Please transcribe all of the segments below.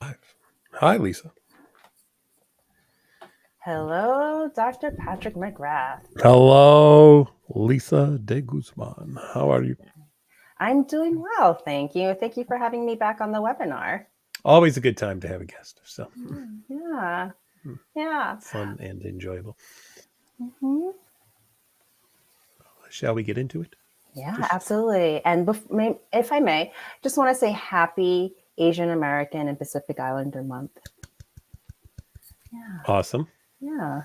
live. Hi, Lisa. Hello, Dr. Patrick McGrath. Hello, Lisa de Guzman. How are you? I'm doing well, thank you. Thank you for having me back on the webinar. Always a good time to have a guest. So, Yeah. Fun and enjoyable. Mm-hmm. Shall we get into it? Yeah, absolutely. And if I may, just want to say happy Asian American and Pacific Islander Month. Yeah. Awesome. Yeah.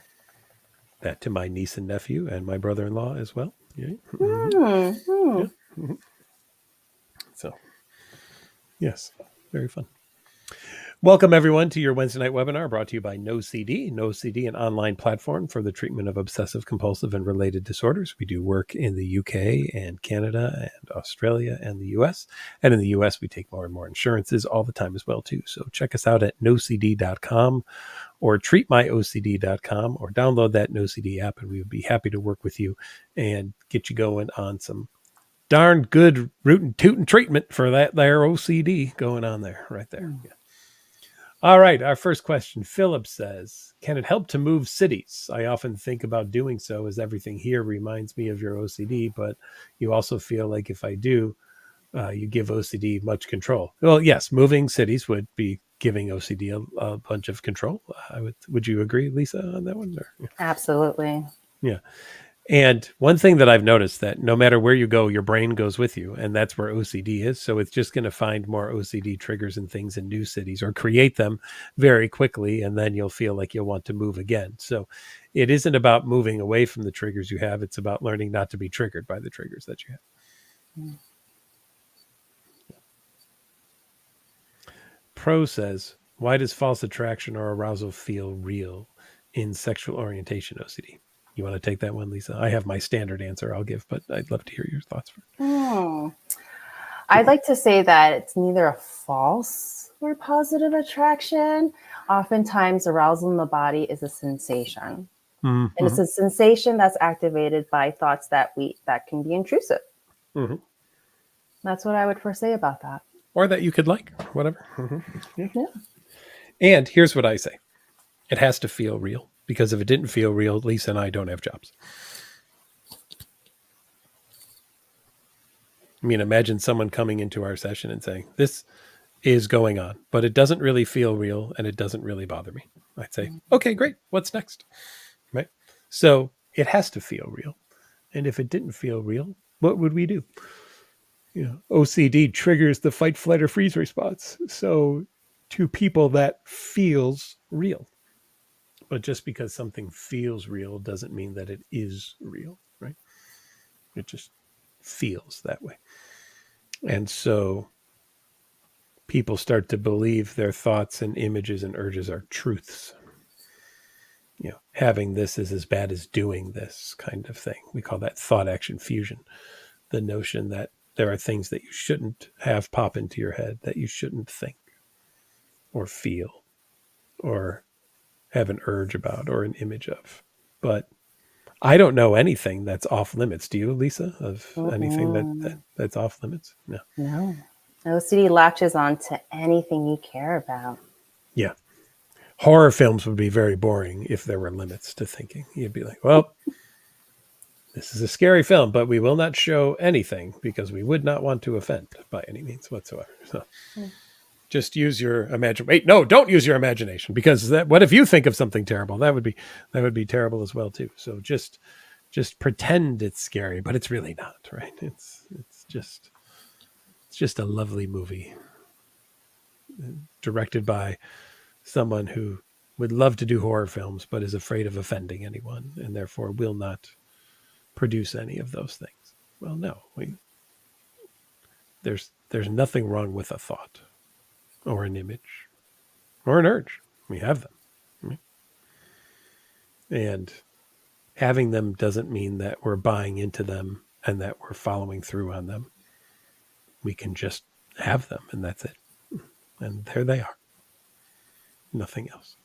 That to my niece and nephew and my brother-in-law as well. Yeah. Mm-hmm. Yeah. So, yes, very fun. Welcome, everyone, to your Wednesday night webinar brought to you by NOCD. NOCD, an online platform for the treatment of obsessive compulsive and related disorders. We do work in the UK and Canada and Australia and the US. And in the US, we take more and more insurances all the time as well, too. So check us out at nocd.com or treatmyocd.com or download that NOCD app, and we would be happy to work with you and get you going on some darn good rootin' tootin' treatment for that there OCD going on there, right there. Yeah. All right, our first question. Philip says, can it help to move cities? I often think about doing so as everything here reminds me of your OCD, but you also feel like if I do, you give OCD much control. Well, yes, moving cities would be giving OCD a bunch of control. Would you agree, Lisa, on that one? Or, yeah. Absolutely. Yeah. And one thing that I've noticed that no matter where you go, your brain goes with you, and that's where OCD is. So it's just going to find more OCD triggers and things in new cities or create them very quickly, and then you'll feel like you'll want to move again. So it isn't about moving away from the triggers you have. It's about learning not to be triggered by the triggers that you have. Mm. Pro says, why does false attraction or arousal feel real in sexual orientation OCD? You want to take that one, Lisa? I have my standard answer I'll give, but I'd love to hear your thoughts. I'd like to say that it's neither a false or positive attraction. Oftentimes, arousal in the body is a sensation. Mm-hmm. And it's a sensation that's activated by thoughts that can be intrusive. Mm-hmm. That's what I would first say about that. Or that you could like, whatever. Mm-hmm. Yeah. And here's what I say. It has to feel real, because if it didn't feel real, Lisa and I don't have jobs. I mean, imagine someone coming into our session and saying, this is going on, but it doesn't really feel real and it doesn't really bother me. I'd say, okay, great. What's next? Right? So it has to feel real. And if it didn't feel real, what would we do? You know, OCD triggers the fight, flight, or freeze response. So to people, that feels real. But just because something feels real doesn't mean that it is real, right? It just feels that way. And so people start to believe their thoughts and images and urges are truths. You know, having this is as bad as doing this kind of thing. We call that thought action fusion. The notion that there are things that you shouldn't have pop into your head, that you shouldn't think or feel or have an urge about or an image of. But I don't know anything that's off limits. Do you, Lisa, of anything that's off limits? No. No. OCD latches on to anything you care about. Yeah. Horror films would be very boring if there were limits to thinking. You'd be like, well, this is a scary film, but we will not show anything because we would not want to offend by any means whatsoever. So just use your imagination. Wait, no, don't use your imagination, because what if you think of something terrible? That would be terrible as well too. So just pretend it's scary, but it's really not, right? It's just a lovely movie directed by someone who would love to do horror films, but is afraid of offending anyone and therefore will not produce any of those things. Well, no, there's nothing wrong with a thought or an image or an urge. We have them. Right? And having them doesn't mean that we're buying into them and that we're following through on them. We can just have them, and that's it. And there they are. Nothing else.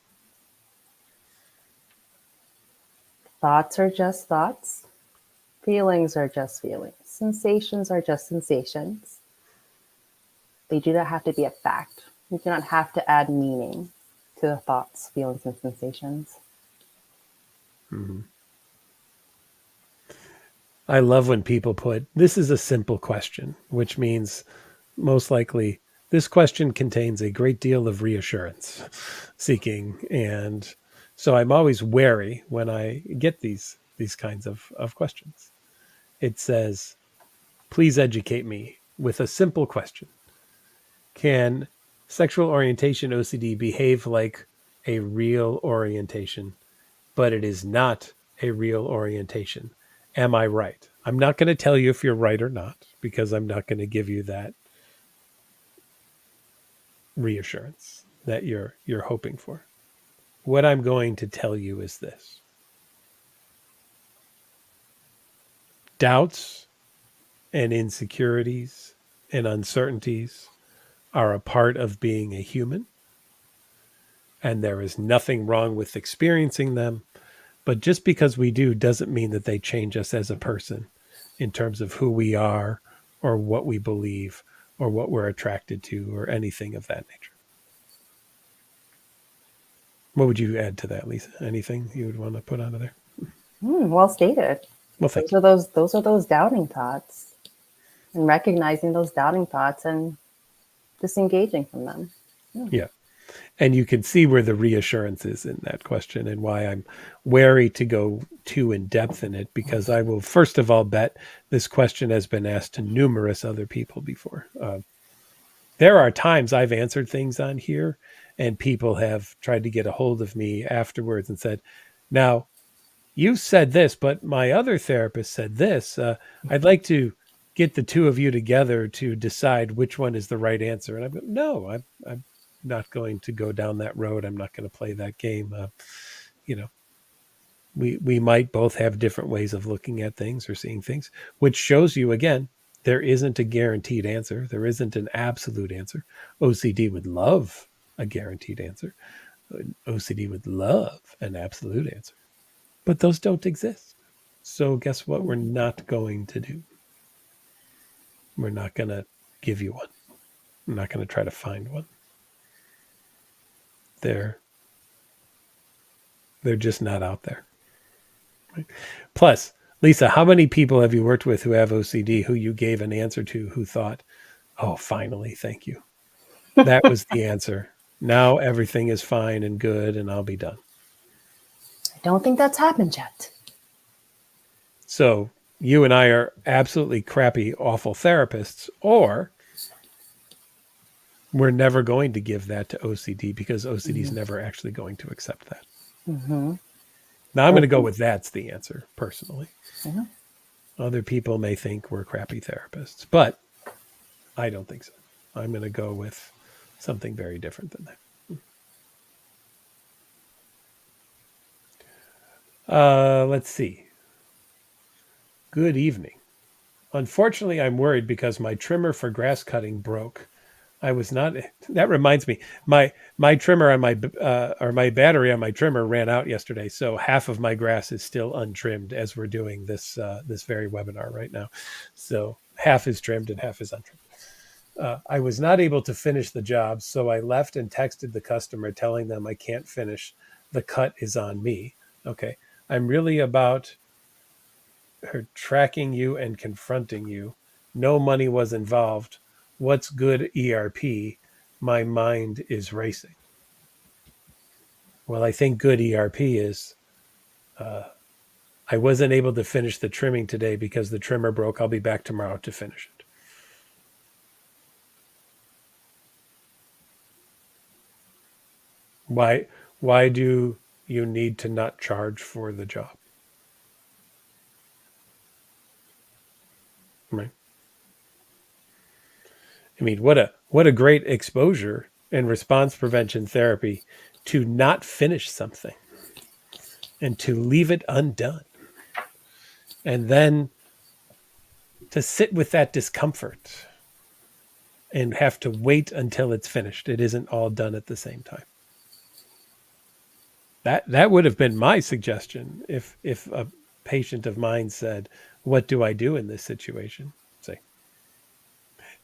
Thoughts are just thoughts. Feelings are just feelings. Sensations are just sensations. They do not have to be a fact You do not have to add meaning to the thoughts, feelings, and sensations. Mm-hmm. I love when people put, this is a simple question, which means most likely this question contains a great deal of reassurance seeking. And so I'm always wary when I get these kinds of questions. It says, please educate me with a simple question. Can sexual orientation OCD behave like a real orientation, but it is not a real orientation? Am I right? I'm not going to tell you if you're right or not, because I'm not going to give you that reassurance that you're hoping for. What I'm going to tell you is this. Doubts and insecurities and uncertainties are a part of being a human, and there is nothing wrong with experiencing them. But just because we do doesn't mean that they change us as a person in terms of who we are or what we believe or what we're attracted to or anything of that nature. What would you add to that, Lisa? Anything you would want to put onto there? Well stated. Well, thank you. Those are those doubting thoughts, and recognizing those doubting thoughts and disengaging from them. Yeah. And you can see where the reassurance is in that question and why I'm wary to go too in depth in it, because I will first of all bet this question has been asked to numerous other people before. There are times I've answered things on here and people have tried to get a hold of me afterwards and said, now you said this, but my other therapist said this. I'd like to get the two of you together to decide which one is the right answer. And I'm like, no, I'm not going to go down that road. I'm not going to play that game. We might both have different ways of looking at things or seeing things, which shows you, again, there isn't a guaranteed answer. There isn't an absolute answer. OCD would love a guaranteed answer. OCD would love an absolute answer, but those don't exist. So guess what? We're not going to do. We're not going to give you one. I'm not going to try to find one. They're just not out there. Right? Plus, Lisa, how many people have you worked with who have OCD who you gave an answer to who thought, oh, finally, thank you. That was the answer. Now everything is fine and good and I'll be done. I don't think that's happened yet. So you and I are absolutely crappy, awful therapists, or we're never going to give that to OCD because OCD is never actually going to accept that. Mm-hmm. Now I'm going to go with that's the answer personally. Mm-hmm. Other people may think we're crappy therapists, but I don't think so. I'm going to go with something very different than that. Let's see. Good evening. Unfortunately, I'm worried because my trimmer for grass cutting broke. I was not. That reminds me, my trimmer on my or my battery on my trimmer ran out yesterday, so half of my grass is still untrimmed as we're doing this this very webinar right now. So half is trimmed and half is untrimmed. I was not able to finish the job, so I left and texted the customer telling them I can't finish. The cut is on me. Okay, I'm really about her tracking you and confronting you. No money was involved. What's good ERP? My mind is racing. Well, I think good ERP is I wasn't able to finish the trimming today because the trimmer broke. I'll be back tomorrow to finish it. Why do you need to not charge for the job? Right. I mean, what a great exposure and response prevention therapy to not finish something and to leave it undone. And then to sit with that discomfort and have to wait until it's finished. It isn't all done at the same time. That would have been my suggestion if a patient of mine said, what do I do in this situation? Say,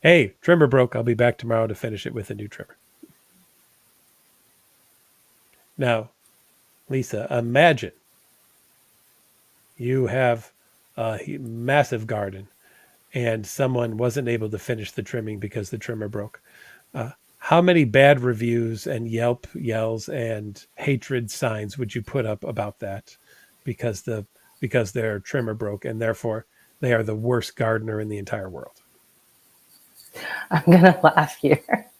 hey, trimmer broke. I'll be back tomorrow to finish it with a new trimmer. Now, Lisa, imagine you have a massive garden and someone wasn't able to finish the trimming because the trimmer broke. How many bad reviews and Yelp yells and hatred signs would you put up about that because their trimmer broke and therefore they are the worst gardener in the entire world? I'm gonna laugh here.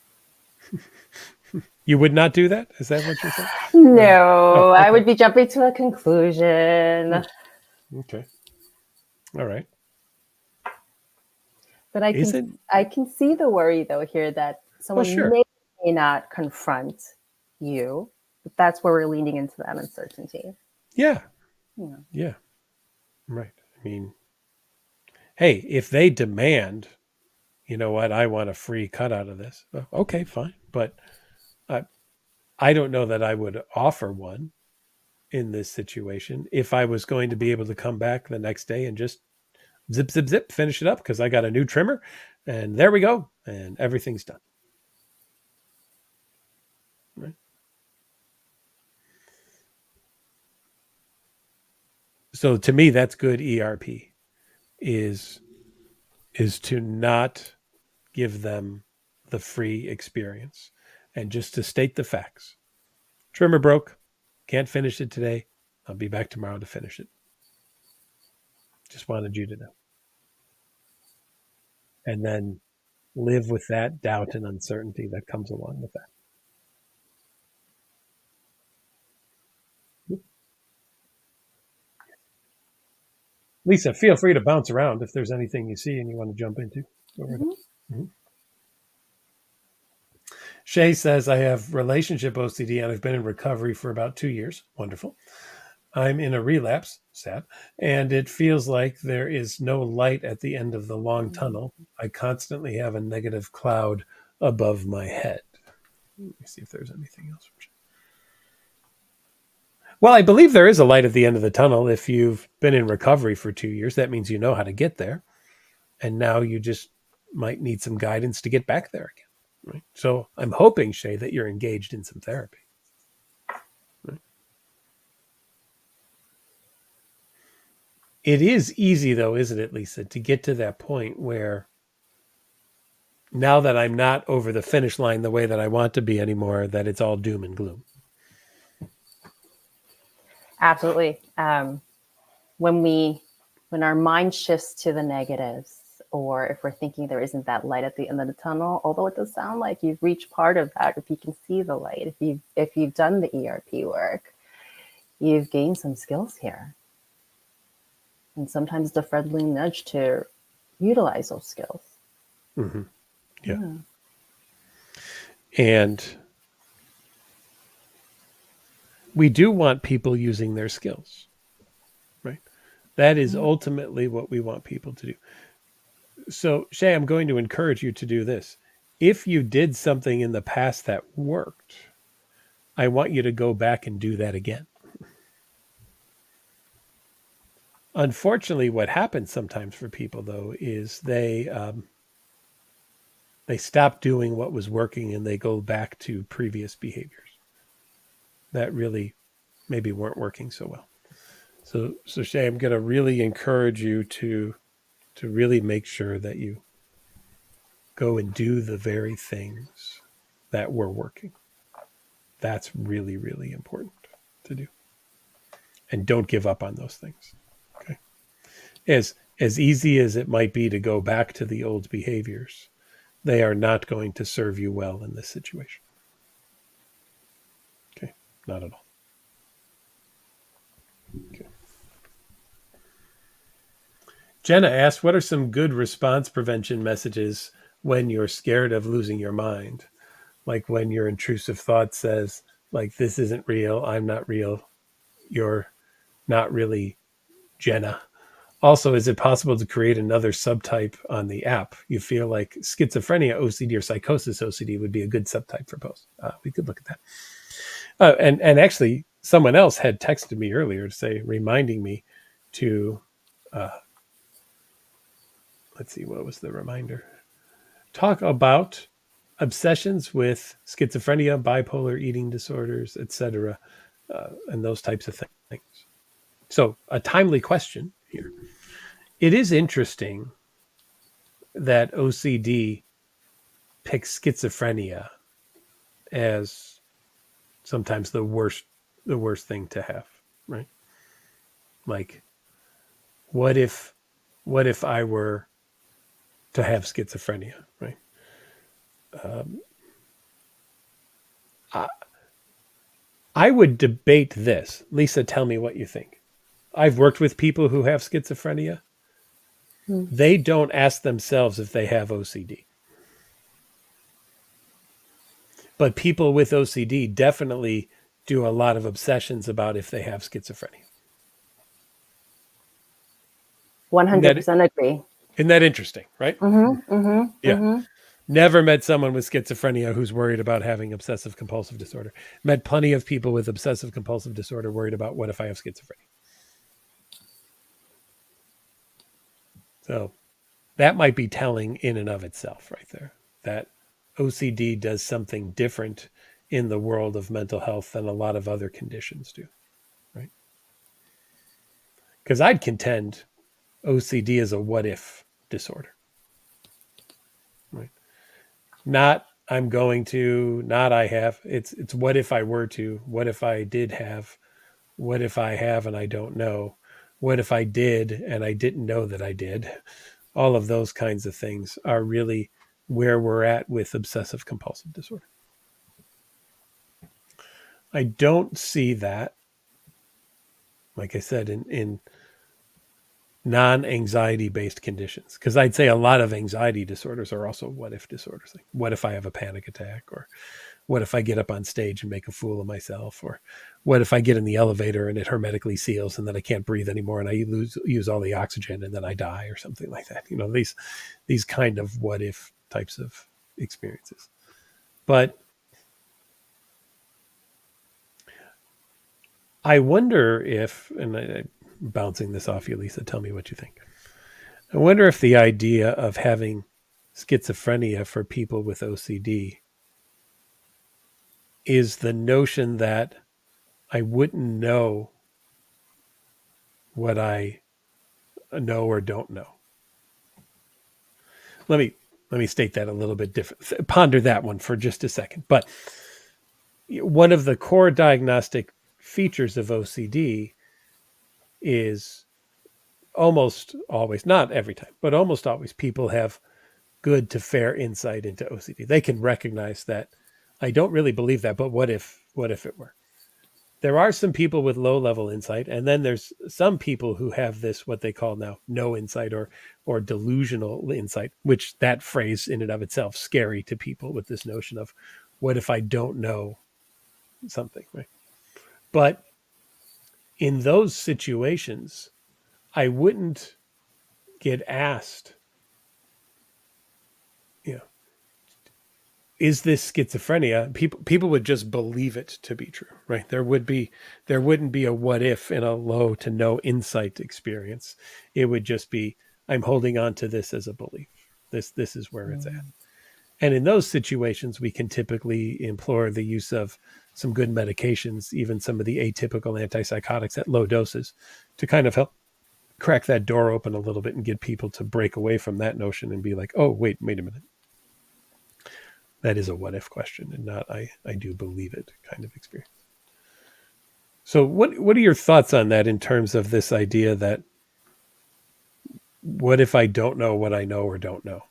You would not do that? Is that what you're saying? No, Okay. I would be jumping to a conclusion. Okay. All right. But Isn't I can see the worry though here that well, someone sure. may not confront you. But that's where we're leaning into that uncertainty. Yeah. Yeah. Yeah. Right. I mean, hey, if they demand, you know what, I want a free cut out of this. Okay, fine. But I, I don't know that I would offer one in this situation if I was going to be able to come back the next day and just zip, zip, zip, finish it up because I got a new trimmer and there we go. And everything's done. Right. So to me, that's good ERP is to not give them the free experience and just to state the facts. Trimmer broke. Can't finish it today. I'll be back tomorrow to finish it. Just wanted you to know. And then live with that doubt and uncertainty that comes along with that. Lisa, feel free to bounce around if there's anything you see and you want to jump into. Mm-hmm. Shay says, I have relationship OCD and I've been in recovery for about 2 years. Wonderful. I'm in a relapse, sad, and it feels like there is no light at the end of the long tunnel. I constantly have a negative cloud above my head. Let me see if there's anything else. Well, I believe there is a light at the end of the tunnel. If you've been in recovery for 2 years, that means you know how to get there. And now you just might need some guidance to get back there again. Right? So I'm hoping, Shay, that you're engaged in some therapy. Right? It is easy, though, isn't it, Lisa, to get to that point where now that I'm not over the finish line the way that I want to be anymore, that it's all doom and gloom. Absolutely. When our mind shifts to the negatives, or if we're thinking there isn't that light at the end of the tunnel, although it does sound like you've reached part of that, if you can see the light, if you've done the ERP work, you've gained some skills here. And sometimes the friendly nudge to utilize those skills. Mm-hmm. Yeah. And we do want people using their skills, right? That is ultimately what we want people to do. So, Shay, I'm going to encourage you to do this. If you did something in the past that worked, I want you to go back and do that again. Unfortunately, what happens sometimes for people, though, is they stop doing what was working and they go back to previous behaviors that really maybe weren't working so well. So Shay, I'm going to really encourage you to really make sure that you go and do the very things that were working. That's really, really important to do. And don't give up on those things. Okay. As easy as it might be to go back to the old behaviors, they are not going to serve you well in this situation. Okay. Not at all. Okay. Jenna asked, what are some good response prevention messages when you're scared of losing your mind? Like when your intrusive thought says, like, this isn't real, I'm not real, you're not really Jenna. Also, is it possible to create another subtype on the app? You feel like schizophrenia OCD or psychosis OCD would be a good subtype for both. We could look at that. And actually, someone else had texted me earlier to say, reminding me to, let's see, what was the reminder? Talk about obsessions with schizophrenia, bipolar eating disorders, etc., and those types of things. So, a timely question here. It is interesting that OCD picks schizophrenia as sometimes the worst thing to have, right? Like, what if I were to have schizophrenia, right? I would debate this. Lisa, tell me what you think. I've worked with people who have schizophrenia. They don't ask themselves if they have OCD. But people with OCD definitely do a lot of obsessions about if they have schizophrenia. 100% agree. Isn't that interesting, right? Yeah. Never met someone with schizophrenia who's worried about having obsessive compulsive disorder. Met plenty of people with obsessive compulsive disorder worried about what if I have schizophrenia. So that might be telling in and of itself right there, that OCD does something different in the world of mental health than a lot of other conditions do, right? Because I'd contend OCD is a what if disorder, right? Not I'm going to, not I have. It's what if I were to, what if I did have, what if I have and I don't know, what if I did and I didn't know that I did. All of those kinds of things are really where we're at with obsessive compulsive disorder. I don't see that, like I said, in non-anxiety based conditions, because I'd say a lot of anxiety disorders are also what if disorders. Like, what if I have a panic attack, or what if I get up on stage and make a fool of myself, or what if I get in the elevator and it hermetically seals and then I can't breathe anymore and I use all the oxygen and then I die, or something like that. You know, these kind of what if types of experiences. But I wonder if, and I'm bouncing this off you, Lisa, tell me what you think. I wonder if the idea of having schizophrenia for people with OCD is the notion that I wouldn't know what I know or don't know. Let me state that a little bit different. Ponder that one for just a second. But one of the core diagnostic features of OCD is almost always, not every time, but almost always, people have good to fair insight into OCD. They can recognize that I don't really believe that, but what if it were? There are some people with low level insight, and then there's some people who have this, what they call now, no insight or delusional insight, which that phrase in and of itself scary to people, with this notion of what if I don't know something, right? But in those situations, I wouldn't get asked, you know, is this schizophrenia? People would just believe it to be true, right? There wouldn't be a what if in a low to no insight experience. It would just be, I'm holding on to this as a belief. This is where it's at. And in those situations, we can typically implore the use of some good medications, even some of the atypical antipsychotics at low doses, to kind of help crack that door open a little bit and get people to break away from that notion and be like, oh, wait a minute. That is a what if question, and not I do believe it kind of experience. So what are your thoughts on that in terms of this idea that what if I don't know what I know or don't know?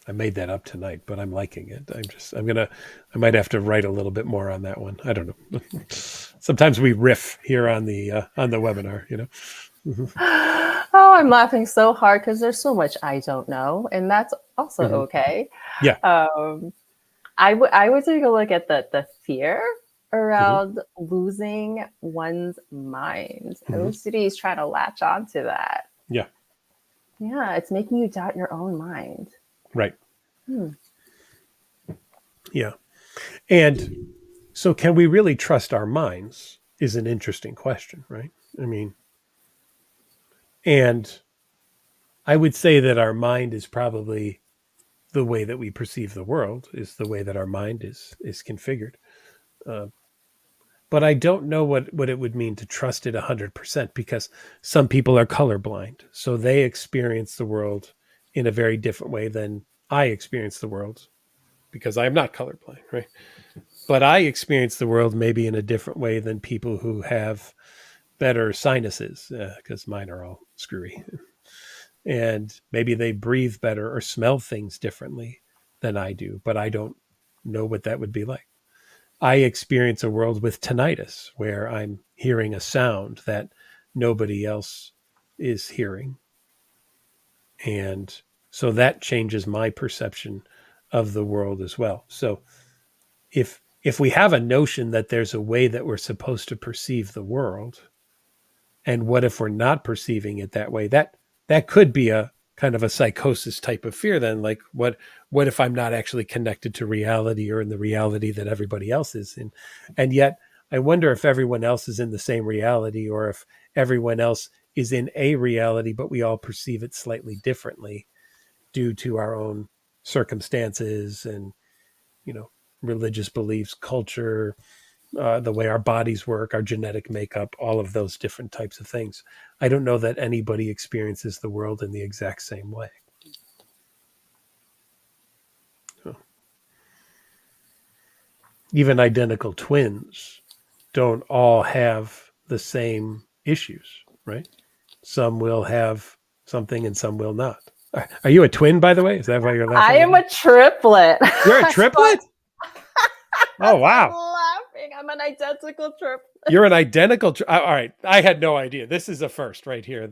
I made that up tonight, but I'm liking it. I might have to write a little bit more on that one. I don't know. Sometimes we riff here on the webinar, you know. Oh, I'm laughing so hard because there's so much I don't know, and that's also okay. Yeah. I would take a look at the fear around losing one's mind. OCD is trying to latch onto that. Yeah. Yeah, it's making you doubt your own mind. Right. Yeah. And so can we really trust our minds is an interesting question, right? I mean, and I would say that our mind is probably the way that we perceive the world is the way that our mind is configured. But I don't know what it would mean to trust it 100%, because some people are colorblind. So they experience the world in a very different way than I experience the world, because I am not colorblind, right? But I experience the world maybe in a different way than people who have better sinuses, because mine are all screwy. And maybe they breathe better or smell things differently than I do, but I don't know what that would be like. I experience a world with tinnitus where I'm hearing a sound that nobody else is hearing. And so that changes my perception of the world as well. So if we have a notion that there's a way that we're supposed to perceive the world, and what if we're not perceiving it that way, that could be a kind of a psychosis type of fear then. Like what if I'm not actually connected to reality or in the reality that everybody else is in? And yet I wonder if everyone else is in the same reality, or if everyone else is in a reality, but we all perceive it slightly differently due to our own circumstances and, religious beliefs, culture, the way our bodies work, our genetic makeup, all of those different types of things. I don't know that anybody experiences the world in the exact same way. So, even identical twins don't all have the same issues, right? Some will have something and some will not. Are you a twin, by the way? Is that why you're laughing? I am a triplet. You're a triplet? Oh, wow. I'm laughing. I'm an identical triplet. You're an identical. All right. I had no idea. This is a first right here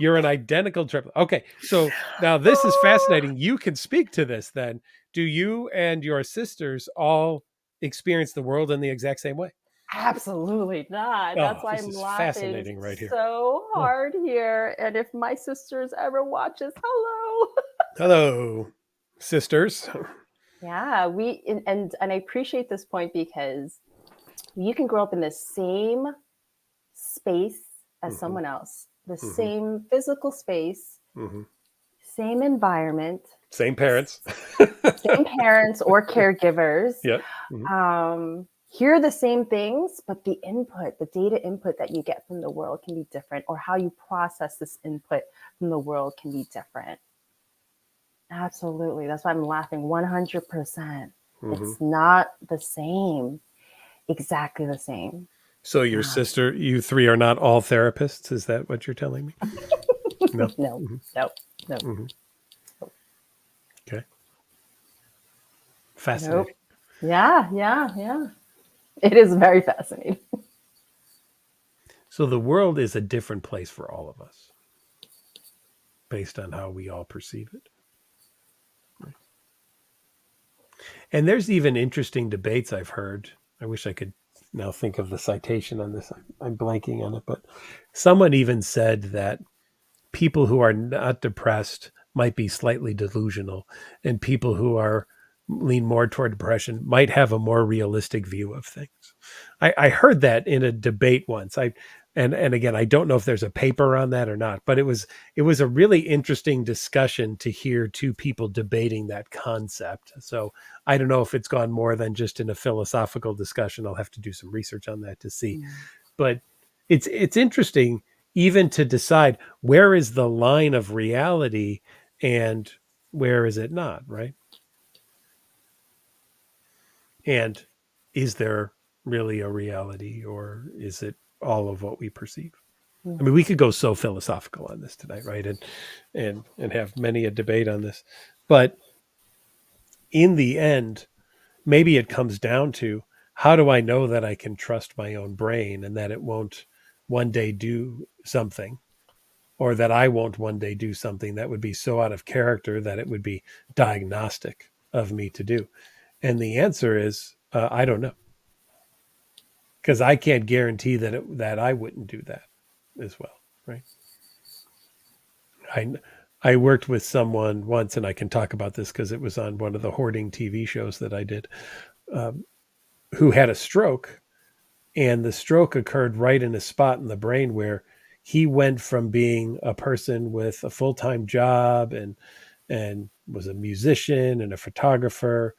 you're an identical triplet. Okay. So now this is fascinating. You can speak to this then. Do you and your sisters all experience the world in the exact same way? Absolutely not. That's why I'm laughing fascinating right here. So hard here. And if my sisters ever watches, hello. Hello, sisters. Yeah, and I appreciate this point, because you can grow up in the same space as someone else, the same physical space, same environment, same parents, or caregivers. Yep. Hear the same things, but the data input that you get from the world can be different, or how you process this input from the world can be different. Absolutely. That's why I'm laughing 100%. It's not the same. Exactly the same. So your sister, you three are not all therapists? Is that what you're telling me? No. No. Okay. Fascinating. Nope. Yeah. It is very fascinating. So the world is a different place for all of us, based on how we all perceive it. Right. And there's even interesting debates I've heard. I wish I could now think of the citation on this. I'm blanking on it, but someone even said that people who are not depressed might be slightly delusional, and people who lean more toward depression might have a more realistic view of things. I heard that in a debate once. And again, I don't know if there's a paper on that or not, but it was a really interesting discussion to hear two people debating that concept. So I don't know if it's gone more than just in a philosophical discussion. I'll have to do some research on that to see. But it's interesting even to decide where is the line of reality and where is it not, right? And is there really a reality, or is it all of what we perceive? I mean, we could go so philosophical on this tonight, right? And have many a debate on this. But in the end, maybe it comes down to, how do I know that I can trust my own brain and that it won't one day do something, or that I won't one day do something that would be so out of character that it would be diagnostic of me to do? And the answer is, I don't know. Because I can't guarantee that I wouldn't do that as well, right? I worked with someone once, and I can talk about this because it was on one of the hoarding TV shows that I did, who had a stroke, and the stroke occurred right in a spot in the brain where he went from being a person with a full-time job and and was a musician and a photographer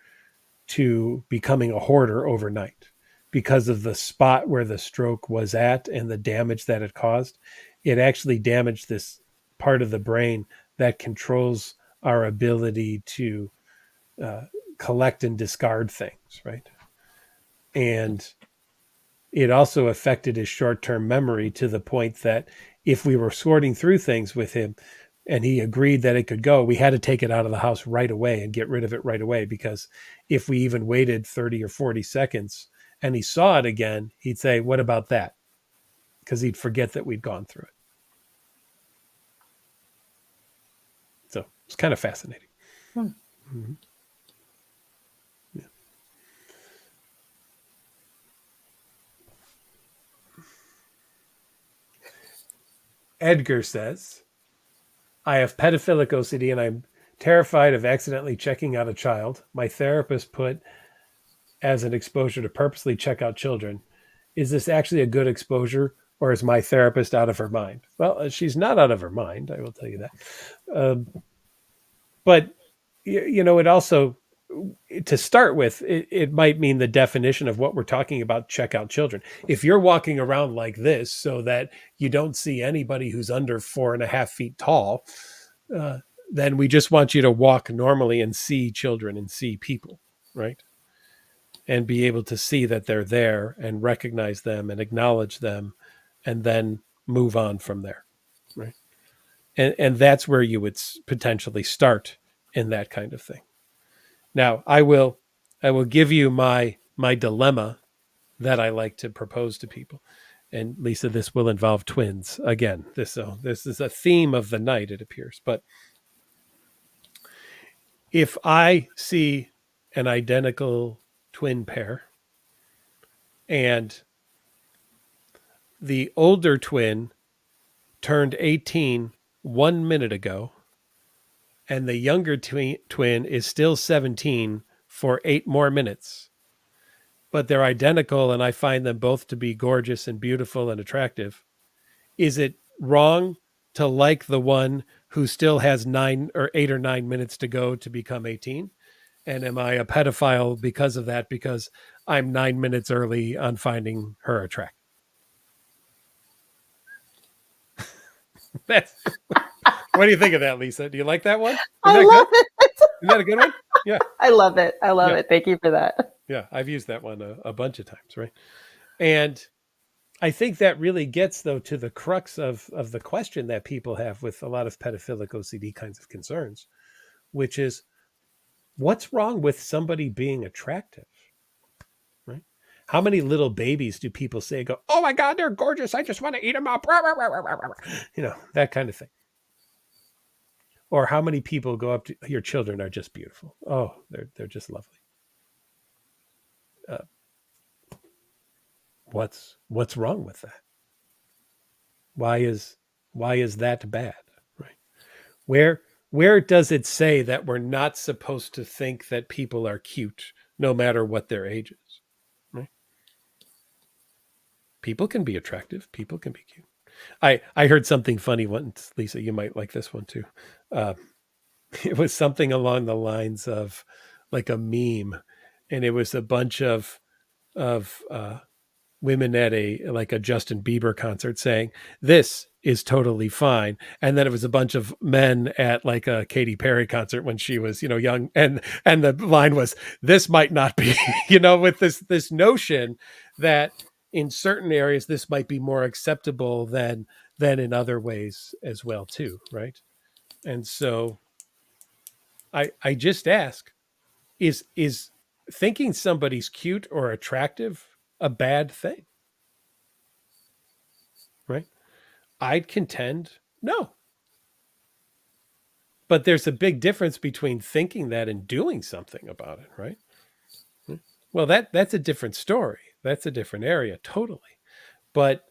to becoming a hoarder overnight because of the spot where the stroke was at and the damage that it caused. It actually damaged this part of the brain that controls our ability to collect and discard things, right? And it also affected his short-term memory to the point that if we were sorting through things with him and he agreed that it could go, we had to take it out of the house right away and get rid of it right away, because if we even waited 30 or 40 seconds and he saw it again, he'd say, what about that? Because he'd forget that we'd gone through it. So it's kind of fascinating. Mm-hmm. Yeah. Edgar says, I have pedophilic OCD and I'm terrified of accidentally checking out a child. My therapist put as an exposure to purposely check out children. Is this actually a good exposure, or is my therapist out of her mind? Well, she's not out of her mind, I will tell you that. But, it also, to start with, it might mean the definition of what we're talking about, check out children. If you're walking around like this so that you don't see anybody who's under 4.5 feet tall, then we just want you to walk normally and see children and see people, right? And be able to see that they're there and recognize them and acknowledge them and then move on from there, right? And that's where you would potentially start in that kind of thing. Now, I will give you my dilemma that I like to propose to people. And Lisa, this will involve twins. Again, this is a theme of the night, it appears. But if I see an identical twin pair and the older twin turned 18 1 minute ago, and the younger twin is still 17 for 8 more minutes, but they're identical and I find them both to be gorgeous and beautiful and attractive, is it wrong to like the one who still has 8 or 9 minutes to go to become 18? And am I a pedophile because of that, because I'm 9 minutes early on finding her attractive? What do you think of that, Lisa? Do you like that one? I love it. Isn't that a good one? Yeah. I love it. I love it. Thank you for that. Yeah, I've used that one a bunch of times, right? And I think that really gets, though, to the crux of the question that people have with a lot of pedophilic OCD kinds of concerns, which is, what's wrong with somebody being attractive, right? How many little babies do people say, go, oh my God, they're gorgeous, I just want to eat them up, that kind of thing. Or how many people go up to, your children are just beautiful. Oh, they're just lovely. What's wrong with that? Why is that bad, right? Where does it say that we're not supposed to think that people are cute no matter what their age is, right? People can be attractive, people can be cute. I heard something funny once, Lisa, you might like this one too. It was something along the lines of like a meme, and it was a bunch of women at a Justin Bieber concert saying, this is totally fine. And then it was a bunch of men at like a Katy Perry concert when she was, young. And the line was, this might not be, with this notion that in certain areas, this might be more acceptable than in other ways as well too. Right. And so I just ask, is thinking somebody's cute or attractive a bad thing? Right? I'd contend no. But there's a big difference between thinking that and doing something about it, right? Well, that's a different story. That's a different area, totally. But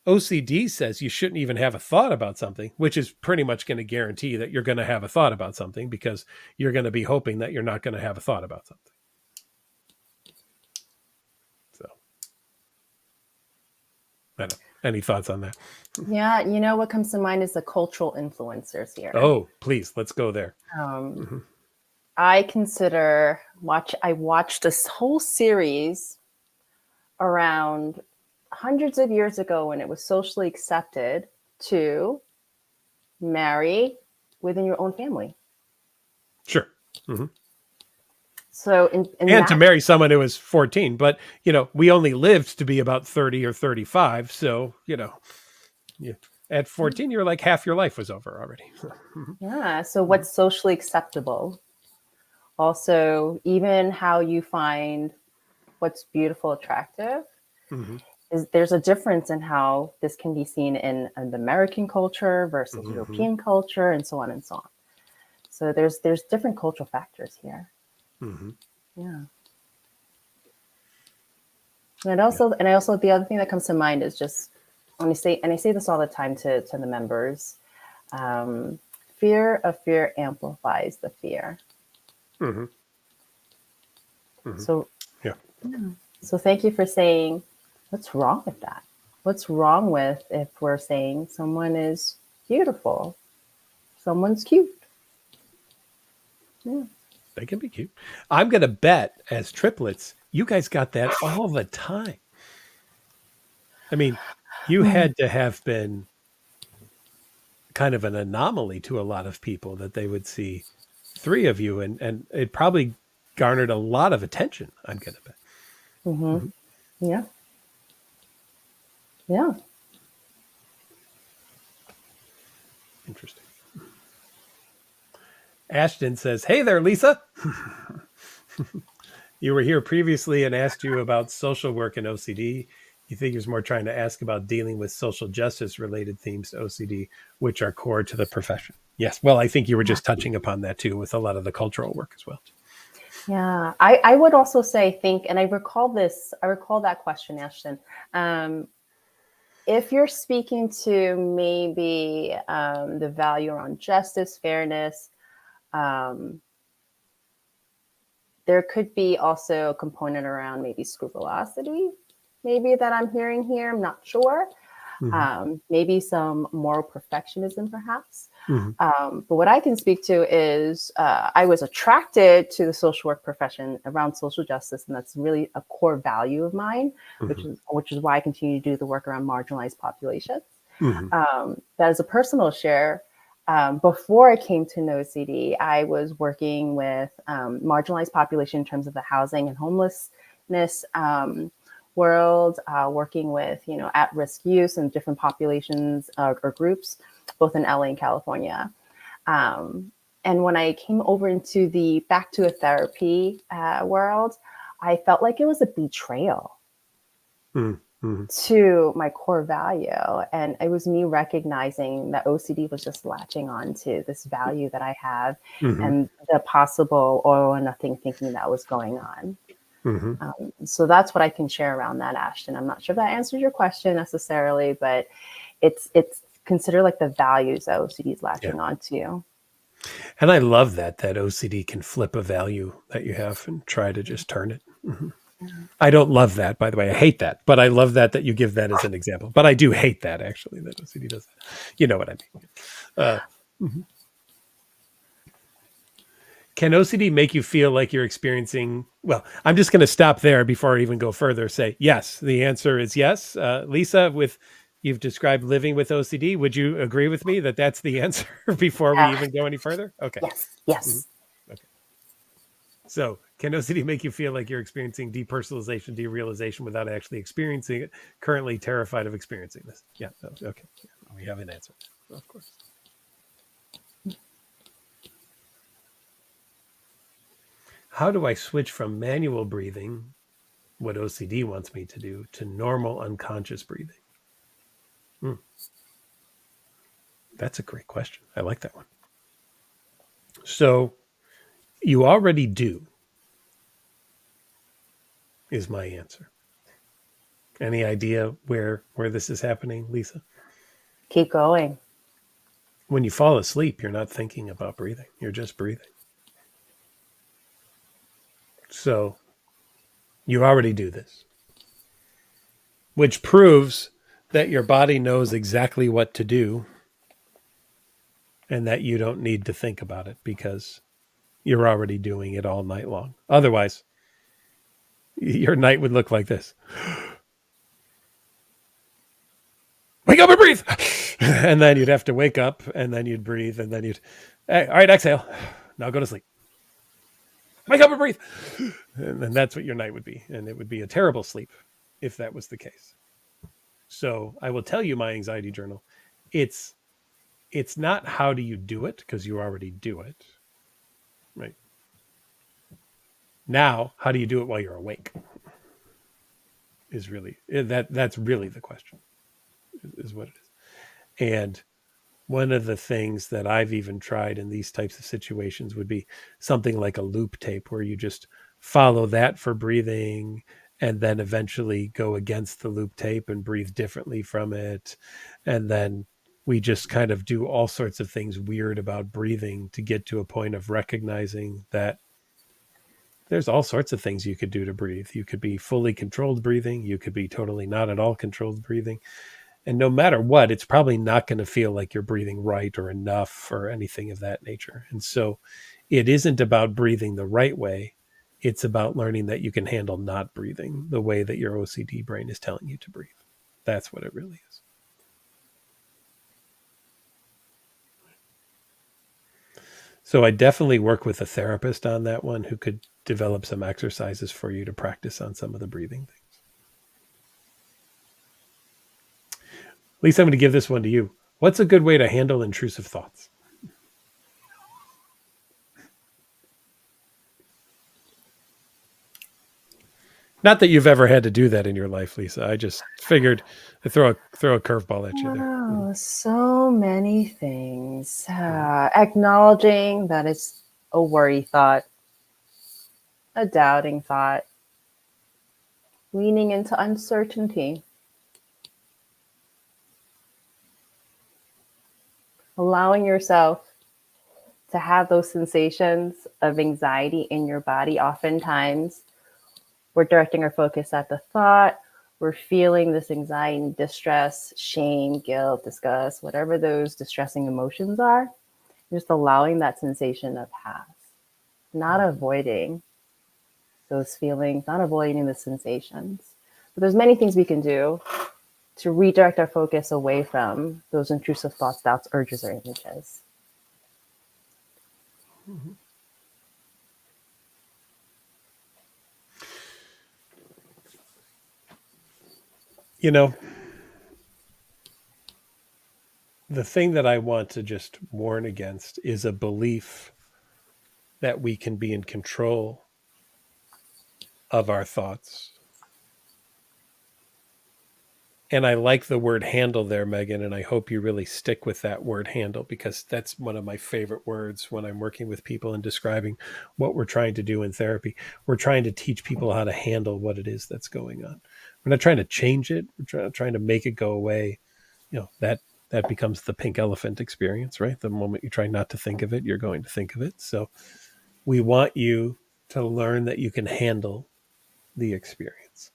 OCD says you shouldn't even have a thought about something, which is pretty much going to guarantee that you're going to have a thought about something, because you're going to be hoping that you're not going to have a thought about something. So, I don't know. Any thoughts on that? Yeah, what comes to mind is the cultural influencers here. Oh, please, let's go there. I watched this whole series around hundreds of years ago when it was socially accepted to marry within your own family. Sure. So and to marry someone who was 14, but we only lived to be about 30 or 35. So, at 14, you're like half your life was over already. Yeah. So what's socially acceptable? Also, even how you find what's beautiful, attractive, is there's a difference in how this can be seen in an American culture versus European culture, and so on and so on. So there's different cultural factors here. Yeah. And I also the other thing that comes to mind is just I say this all the time to the members, fear of fear amplifies the fear. So yeah. So thank you for saying, what's wrong with that? What's wrong with if we're saying someone is beautiful, someone's cute? Yeah. They can be cute. I'm going to bet as triplets, you guys got that all the time. I mean, you had to have been kind of an anomaly to a lot of people that they would see three of you, and it probably garnered a lot of attention, I'm going to bet. Yeah. Yeah. Interesting. Ashton says, "Hey there, Lisa. You were here previously and asked you about social work and OCD. You think he was more trying to ask about dealing with social justice related themes to OCD, which are core to the profession." Yes. Well, I think you were just touching upon that too with a lot of the cultural work as well. Yeah. I would also say, and I recall that question, Ashton. If you're speaking to maybe the value around justice, fairness, there could be also a component around maybe scrupulosity, maybe that I'm hearing here. I'm not sure. Maybe some moral perfectionism, perhaps. But what I can speak to is I was attracted to the social work profession around social justice, and that's really a core value of mine, which is why I continue to do the work around marginalized populations. That is a personal share. Before I came to NOCD, I was working with marginalized population in terms of the housing and homelessness world, working with at-risk youth and different populations or groups, both in LA and California. And when I came over into the back to a therapy world, I felt like it was a betrayal to my core value. And it was me recognizing that OCD was just latching on to this value that I have and the possible all or nothing thinking that was going on. So that's what I can share around that, Ashton. I'm not sure if that answers your question necessarily, but it's considered like the values that OCD is latching on to. And I love that OCD can flip a value that you have and try to just turn it. I don't love that, by the way. I hate that, but I love that you give that as an example. But I do hate that, actually, that OCD does that. You know what I mean. Can OCD make you feel like you're experiencing, well, I'm just going to stop there before I even go further. Say yes. The answer is yes. Lisa, you've described living with OCD. Would you agree with me that that's the answer before we even go any further? Okay. Yes. Okay. So can OCD make you feel like you're experiencing depersonalization, derealization without actually experiencing it? Currently terrified of experiencing this. Yeah. Okay. Yeah, we have an answer. Of course. How do I switch from manual breathing, what OCD wants me to do, to normal unconscious breathing? That's a great question. I like that one. So you already do, is my answer. Any idea where this is happening, Lisa? Keep going. When you fall asleep, you're not thinking about breathing. You're just breathing. So you already do this, which proves that your body knows exactly what to do and that you don't need to think about it because you're already doing it all night long. Otherwise, your night would look like this. Wake up and breathe. And then you'd have to wake up and then you'd breathe and then hey, all right, exhale. Now go to sleep. Wake up and breathe. And then that's what your night would be. And it would be a terrible sleep if that was the case. So I will tell you my anxiety journal. It's not how do you do it, because you already do it. Right. Now, how do you do it while you're awake? Is really that's really the question, is what it is. And one of the things that I've even tried in these types of situations would be something like a loop tape where you just follow that for breathing and then eventually go against the loop tape and breathe differently from it. And then we just kind of do all sorts of things weird about breathing to get to a point of recognizing that there's all sorts of things you could do to breathe. You could be fully controlled breathing. You could be totally not at all controlled breathing. And no matter what, it's probably not going to feel like you're breathing right or enough or anything of that nature. And so it isn't about breathing the right way. It's about learning that you can handle not breathing the way that your OCD brain is telling you to breathe. That's what it really is. So I definitely work with a therapist on that one who could develop some exercises for you to practice on some of the breathing things. Lisa, I'm going to give this one to you. What's a good way to handle intrusive thoughts? Not that you've ever had to do that in your life, Lisa. I just figured I'd throw a curveball at you there. Wow, so many things. Acknowledging that it's a worry thought, a doubting thought, leaning into uncertainty, allowing yourself to have those sensations of anxiety in your body. Oftentimes, we're directing our focus at the thought. We're feeling this anxiety, distress, shame, guilt, disgust, whatever those distressing emotions are. Just allowing that sensation to pass, not avoiding those feelings, not avoiding the sensations. But there's many things we can do to redirect our focus away from those intrusive thoughts, doubts, urges, or images. Mm-hmm. You know, the thing that I want to just warn against is a belief that we can be in control of our thoughts. And I like the word handle there, Megan, and I hope you really stick with that word handle, because that's one of my favorite words when I'm working with people and describing what we're trying to do in therapy. We're trying to teach people how to handle what it is that's going on. We're not trying to change it. We're trying to make it go away. You know, that becomes the pink elephant experience, right? The moment you try not to think of it, you're going to think of it. So we want you to learn that you can handle the experience.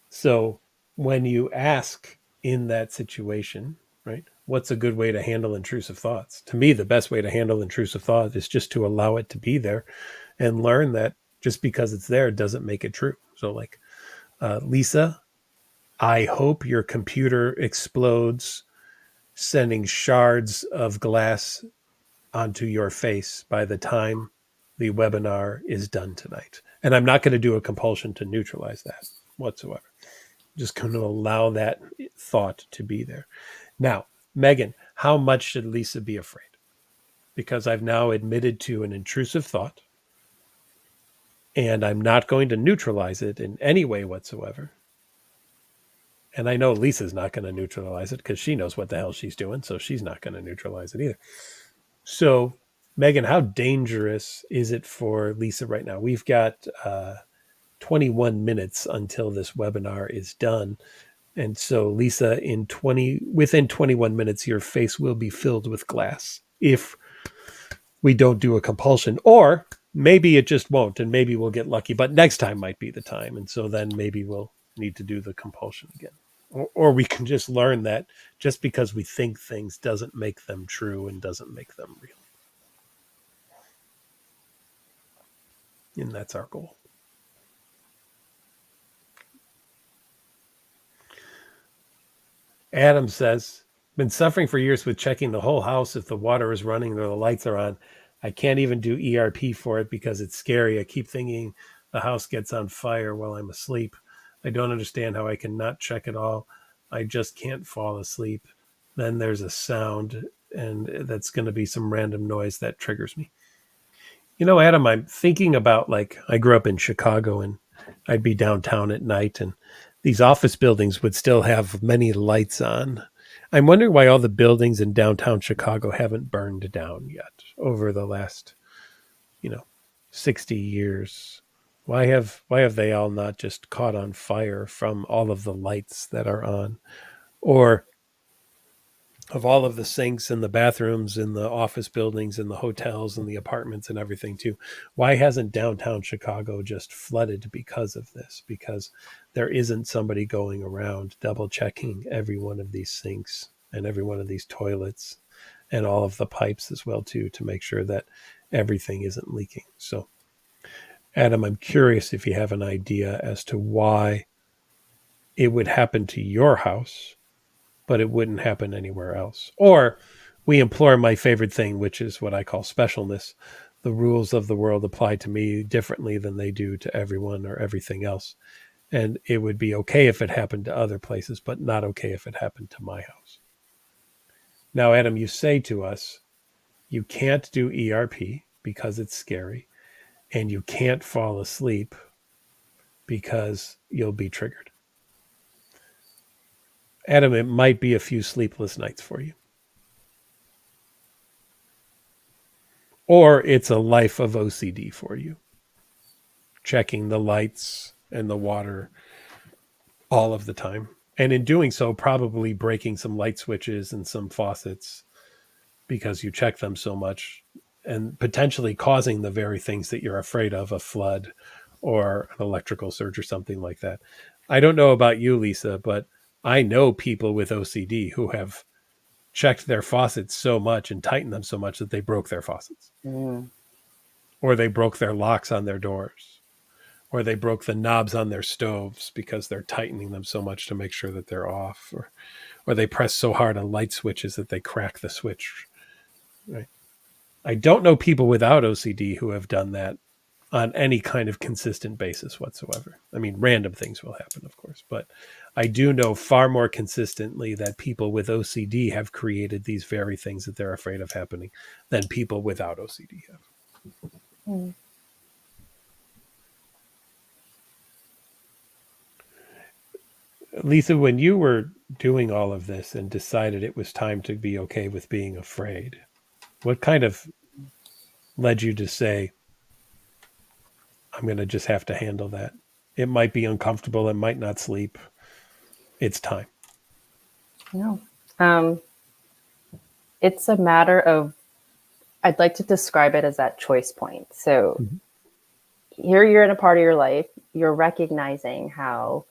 So when you ask in that situation, right, what's a good way to handle intrusive thoughts? To me, the best way to handle intrusive thought is just to allow it to be there and learn that just because it's there doesn't make it true. So like, Lisa, I hope your computer explodes, sending shards of glass onto your face by the time the webinar is done tonight. And I'm not going to do a compulsion to neutralize that whatsoever. Just going to allow that thought to be there. Now, Megan, how much should Lisa be afraid? Because I've now admitted to an intrusive thought, and I'm not going to neutralize it in any way whatsoever. And I know Lisa's not going to neutralize it because she knows what the hell she's doing, so she's not going to neutralize it either. So, Megan, how dangerous is it for Lisa right now? We've got 21 minutes until this webinar is done. And so, Lisa, within 21 minutes, your face will be filled with glass if we don't do a compulsion. Or maybe it just won't, and maybe we'll get lucky. But next time might be the time. And so then maybe we'll need to do the compulsion again. Or we can just learn that just because we think things doesn't make them true and doesn't make them real. And that's our goal. Adam says, been suffering for years with checking the whole house if the water is running or the lights are on. I can't even do ERP for it because it's scary. I keep thinking the house gets on fire while I'm asleep. I don't understand how I can not check it all. I just can't fall asleep. Then there's a sound, and that's going to be some random noise that triggers me. Adam, I'm thinking about, like, I grew up in Chicago and I'd be downtown at night and these office buildings would still have many lights on. I'm wondering why all the buildings in downtown Chicago haven't burned down yet over the last, 60 years. Why have they all not just caught on fire from all of the lights that are on? Or of all of the sinks in the bathrooms in the office buildings and the hotels and the apartments and everything too, why hasn't downtown Chicago just flooded because of this? Because there isn't somebody going around double checking every one of these sinks and every one of these toilets and all of the pipes as well too, to make sure that everything isn't leaking. So Adam, I'm curious if you have an idea as to why it would happen to your house but it wouldn't happen anywhere else. Or we employ my favorite thing, which is what I call specialness. The rules of the world apply to me differently than they do to everyone or everything else. And it would be okay if it happened to other places, but not okay if it happened to my house. Now, Adam, you say to us, you can't do ERP because it's scary, and you can't fall asleep because you'll be triggered. Adam, it might be a few sleepless nights for you. Or it's a life of OCD for you. Checking the lights and the water all of the time. And in doing so, probably breaking some light switches and some faucets because you check them so much and potentially causing the very things that you're afraid of, a flood or an electrical surge or something like that. I don't know about you, Lisa, but I know people with OCD who have checked their faucets so much and tightened them so much that they broke their faucets. Or they broke their locks on their doors, or they broke the knobs on their stoves because they're tightening them so much to make sure that they're off, or they press so hard on light switches that they crack the switch. Right? I don't know people without OCD who have done that on any kind of consistent basis whatsoever. I mean, random things will happen, of course, but I do know far more consistently that people with OCD have created these very things that they're afraid of happening than people without OCD have. Lisa, when you were doing all of this and decided it was time to be okay with being afraid, what kind of led you to say, I'm going to just have to handle that? It might be uncomfortable. It might not sleep. It's time. No. It's a matter of, I'd like to describe it as that choice point. So here you're in a part of your life, you're recognizing how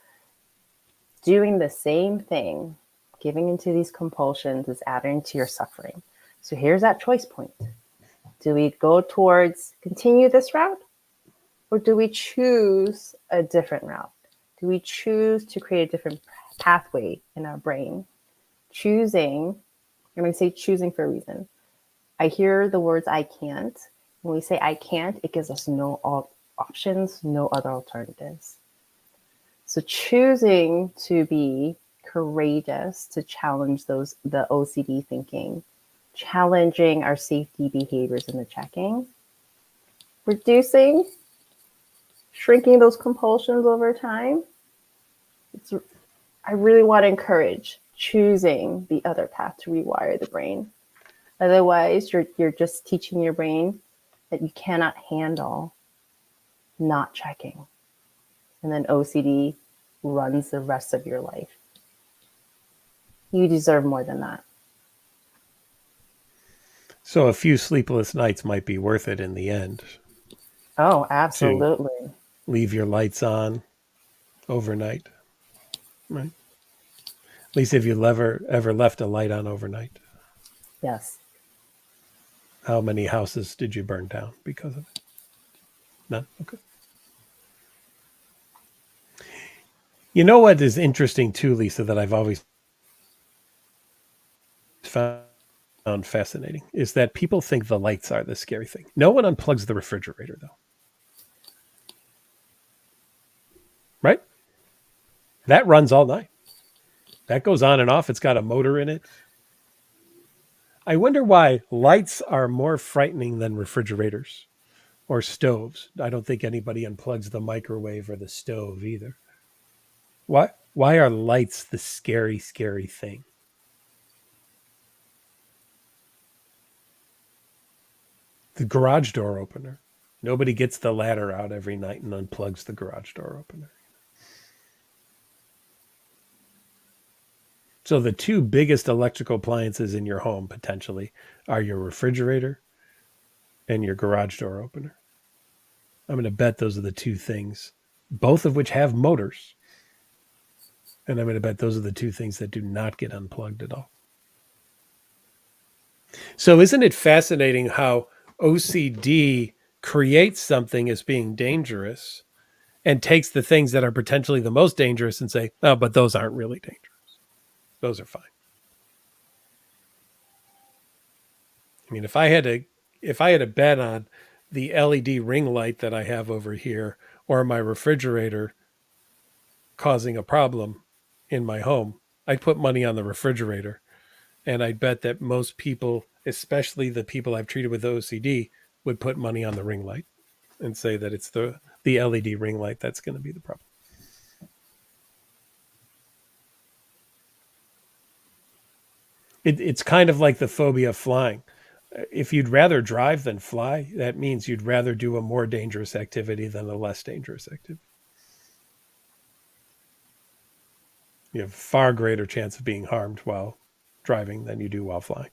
doing the same thing, giving into these compulsions, is adding to your suffering. So here's that choice point. Do we go towards continue this route? Or do we choose a different route? Do we choose to create a different pathway in our brain? Choosing, I'm going to say choosing for a reason. I hear the words I can't. When we say I can't, it gives us no options, no other alternatives. So choosing to be courageous, to challenge the OCD thinking, challenging our safety behaviors in the checking, reducing, shrinking those compulsions over time. I really want to encourage choosing the other path to rewire the brain. Otherwise, you're just teaching your brain that you cannot handle not checking. And then OCD runs the rest of your life. You deserve more than that. So a few sleepless nights might be worth it in the end. Oh, absolutely. Leave your lights on overnight. Right. Lisa, have you ever left a light on overnight? Yes. How many houses did you burn down because of it? None? Okay. You know what is interesting too, Lisa, that I've always found fascinating is that people think the lights are the scary thing. No one unplugs the refrigerator, though. Right? That runs all night. That goes on and off. It's got a motor in it. I wonder why lights are more frightening than refrigerators or stoves. I don't think anybody unplugs the microwave or the stove either. Why are lights the scary, scary thing? The garage door opener. Nobody gets the ladder out every night and unplugs the garage door opener. So the two biggest electrical appliances in your home potentially are your refrigerator and your garage door opener. I'm going to bet those are the two things, both of which have motors. And I'm going to bet those are the two things that do not get unplugged at all. So isn't it fascinating how OCD creates something as being dangerous and takes the things that are potentially the most dangerous and say, oh, but those aren't really dangerous. Those are fine. I mean, if I had to bet on the LED ring light that I have over here or my refrigerator causing a problem in my home, I'd put money on the refrigerator. And I bet that most people, especially the people I've treated with OCD, would put money on the ring light and say that it's the LED ring light that's going to be the problem. It's kind of like the phobia of flying. If you'd rather drive than fly, that means you'd rather do a more dangerous activity than a less dangerous activity. You have far greater chance of being harmed while driving than you do while flying.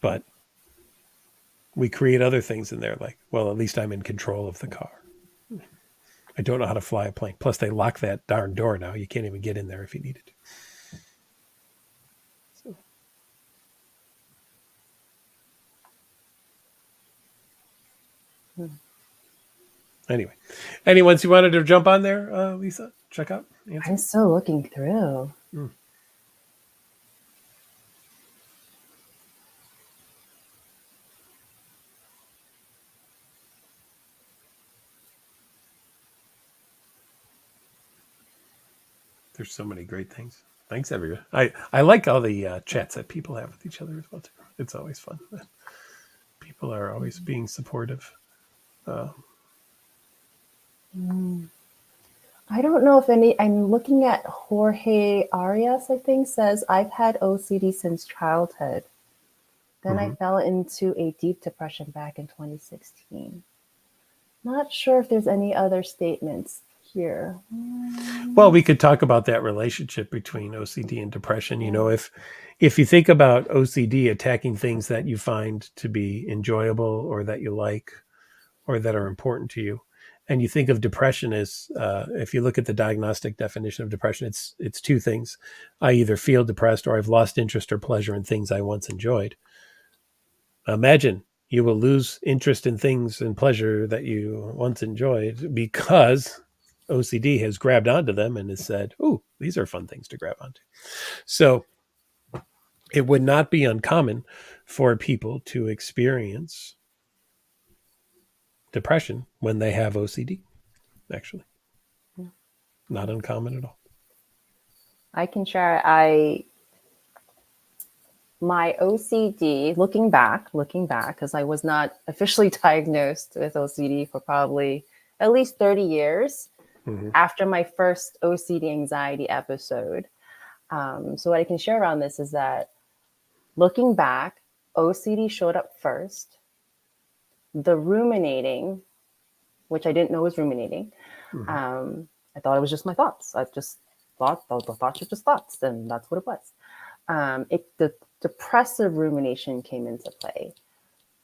But we create other things in there like, well, at least I'm in control of the car. I don't know how to fly a plane. Plus, they lock that darn door now. You can't even get in there if you needed to. So. Anyway, anyone you wanted to jump on there, Lisa? Check out. Answer. I'm still looking through. There's so many great things. Thanks, everyone. I like all the chats that people have with each other as well, too. It's always fun. People are always being supportive. I don't know if I'm looking at Jorge Arias, I think, says, I've had OCD since childhood. Then I fell into a deep depression back in 2016. Not sure if there's any other statements here. Well, we could talk about that relationship between OCD and depression. You know, if you think about OCD attacking things that you find to be enjoyable or that you like or that are important to you, and you think of depression as, if you look at the diagnostic definition of depression, it's two things. I either feel depressed or I've lost interest or pleasure in things I once enjoyed. Imagine you will lose interest in things and pleasure that you once enjoyed because OCD has grabbed onto them and has said, "Oh, these are fun things to grab onto." So it would not be uncommon for people to experience depression when they have OCD, actually. Not uncommon at all. I can share. My OCD, looking back, because I was not officially diagnosed with OCD for probably at least 30 years after my first OCD anxiety episode. So what I can share around this is that looking back, OCD showed up first. The ruminating, which I didn't know was ruminating, I thought it was just my thoughts. I just thought the thoughts were just thoughts, and that's what it was. The depressive rumination came into play.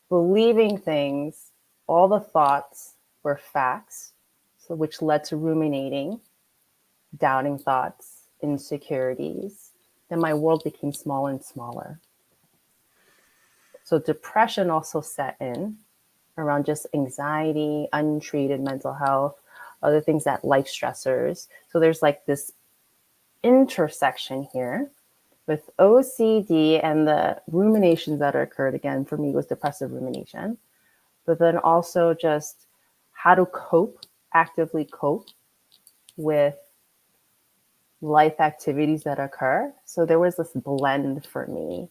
Believing things, all the thoughts were facts. which led to ruminating, doubting thoughts, insecurities. Then my world became smaller and smaller. So depression also set in around just anxiety, untreated mental health, other things that life stressors. So there's like this intersection here with OCD and the ruminations that occurred. Again, for me, was depressive rumination, but then also just how to cope, actively cope with life activities that occur. So there was this blend for me.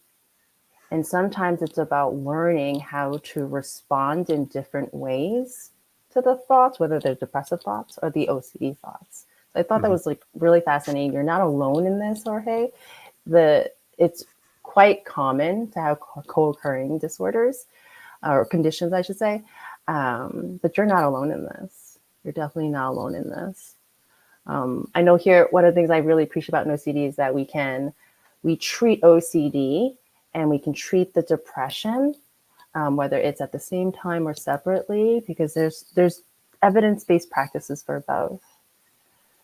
And sometimes it's about learning how to respond in different ways to the thoughts, whether they're depressive thoughts or the OCD thoughts. So I thought that was like really fascinating. You're not alone in this, Jorge. It's quite common to have co-occurring disorders or conditions, I should say. But you're not alone in this. You're definitely not alone in this. I know here, one of the things I really appreciate about NOCD is that we treat OCD and we can treat the depression, whether it's at the same time or separately, because there's evidence-based practices for both.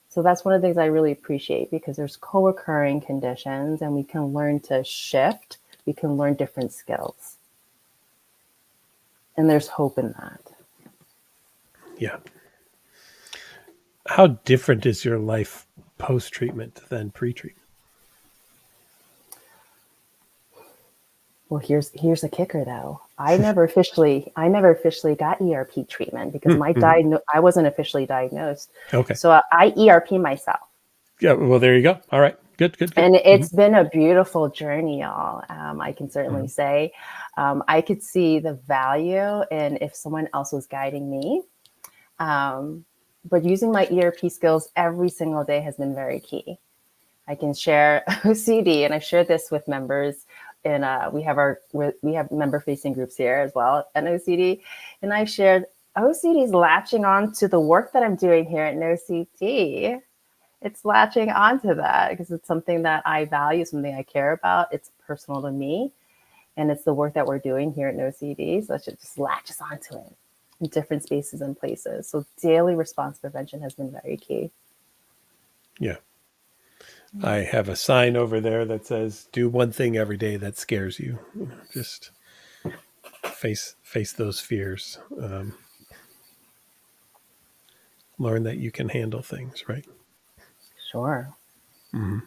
So that's one of the things I really appreciate, because there's co-occurring conditions and we can learn to shift. We can learn different skills. And there's hope in that. Yeah. How different is your life post-treatment than pre-treatment? Well, here's the kicker, though. I never officially got ERP treatment because I wasn't officially diagnosed. Okay. So I ERP myself. Yeah. Well, there you go. All right. Good. And it's been a beautiful journey, y'all. I can certainly say I could see the value in if someone else was guiding me. But using my ERP skills every single day has been very key. I can share OCD, and I've shared this with members. And we have member-facing groups here as well at NOCD. And I shared OCD is latching on to the work that I'm doing here at NOCD. It's latching onto that because it's something that I value, something I care about. It's personal to me. And it's the work that we're doing here at NOCD. So it just latches onto it in different spaces and places. So daily response prevention has been very key. Yeah. I have a sign over there that says, do one thing every day that scares you. Just face those fears. Learn that you can handle things, right? Sure. Mm-hmm.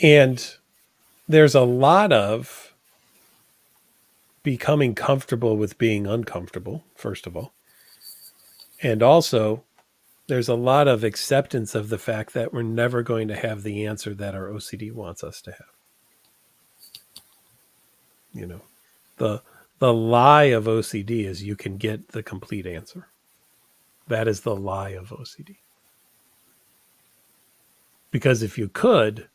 And there's a lot of becoming comfortable with being uncomfortable, first of all. And also, there's a lot of acceptance of the fact that we're never going to have the answer that our OCD wants us to have. You know, the lie of OCD is you can get the complete answer. That is the lie of OCD. Because if you could,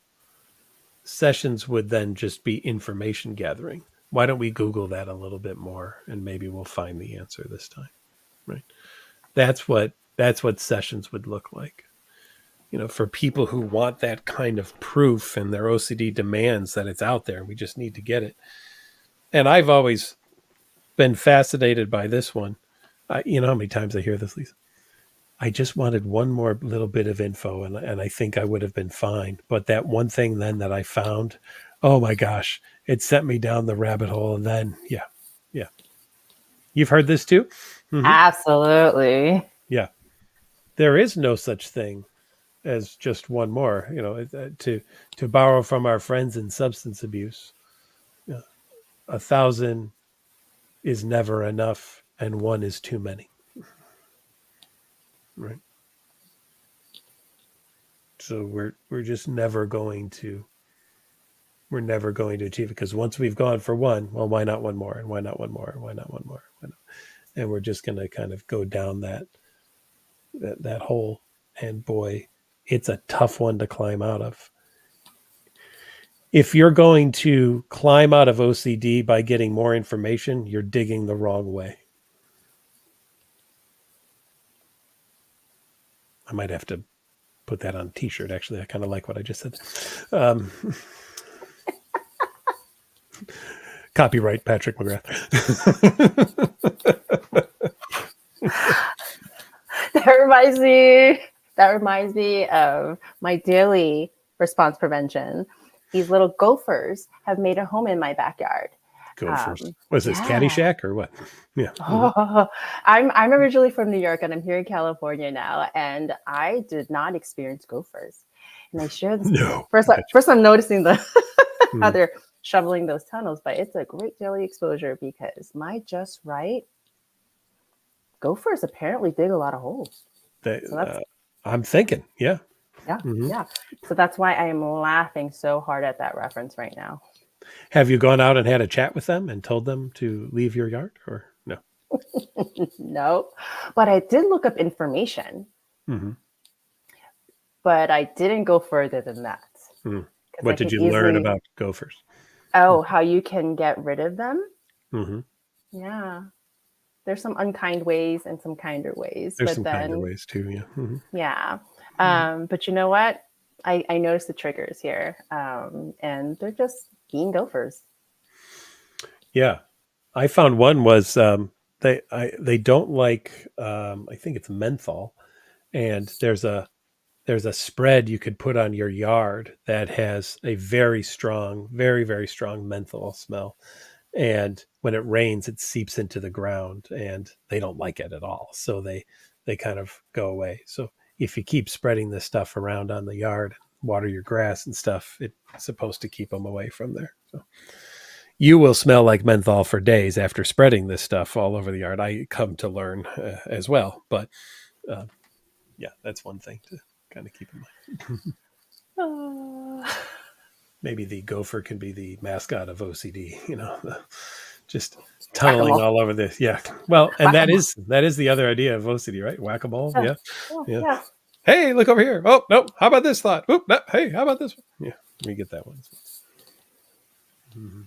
sessions would then just be information gathering. Why don't we Google that a little bit more and maybe we'll find the answer this time, right? That's what sessions would look like. You know, for people who want that kind of proof and their OCD demands that it's out there, we just need to get it. And I've always been fascinated by this one. You know how many times I hear this, Lisa? I just wanted one more little bit of info and I think I would have been fine. But that one thing then that I found, oh my gosh, it sent me down the rabbit hole. And then, yeah. You've heard this too? Mm-hmm. Absolutely. Yeah. There is no such thing as just one more, you know, to borrow from our friends in substance abuse. 1,000 is never enough and one is too many. Right. So we're just never going to achieve it, because once we've gone for one, well, why not one more? And why not one more? And why not one more? Why not? And we're just going to kind of go down that hole. And boy, it's a tough one to climb out of. If you're going to climb out of OCD by getting more information, you're digging the wrong way. I might have to put that on a t-shirt. Actually, I kind of like what I just said. Copyright Patrick McGrath. reminds me of my daily response prevention. These little gophers have made a home in my backyard. Gophers. Was this Yeah. Caddyshack or what? Yeah. Oh, I'm originally from New York and I'm here in California now, and I did not experience gophers. And I share this No. first I'm noticing the how Mhm. they're shoveling those tunnels, but it's a great daily exposure because my just right gophers apparently dig a lot of holes. So that's I'm thinking, yeah. yeah, Mhm. yeah. So that's why I am laughing so hard at that reference right now. Have you gone out and had a chat with them and told them to leave your yard or no? No, but I did look up information, Mhm. but I didn't go further than that Mm. because I What did can you learn easily about gophers? how you can get rid of them. Mhm. Yeah, there's some unkind ways and some kinder ways, There's but some kinder then ways too, yeah. Mhm. yeah. Mhm. But you know what? I noticed the triggers here, and they're just being gophers. Yeah. I found one was they don't like I think it's menthol, and there's a spread you could put on your yard that has a very strong, very very strong menthol smell, and when it rains it seeps into the ground and they don't like it at all, so they kind of go away. So if you keep spreading this stuff around on the yard, water your grass and stuff, it's supposed to keep them away from there. So you will smell like menthol for days after spreading this stuff all over the yard. I come to learn as well, but uh, yeah, that's one thing to kind of keep in mind. Oh. Maybe the gopher can be the mascot of OCD, just tunneling Whack-a-mole. all over this. Yeah. Well, and that Whack-a-mole. is the other idea of OCD, right? Whack-a-mole. Yeah, Yeah. yeah, Yeah. yeah. Hey, look over here. Oh, no. How about this thought? Oop, no. Hey, how about this one? Yeah. We get that one as well. Mhm.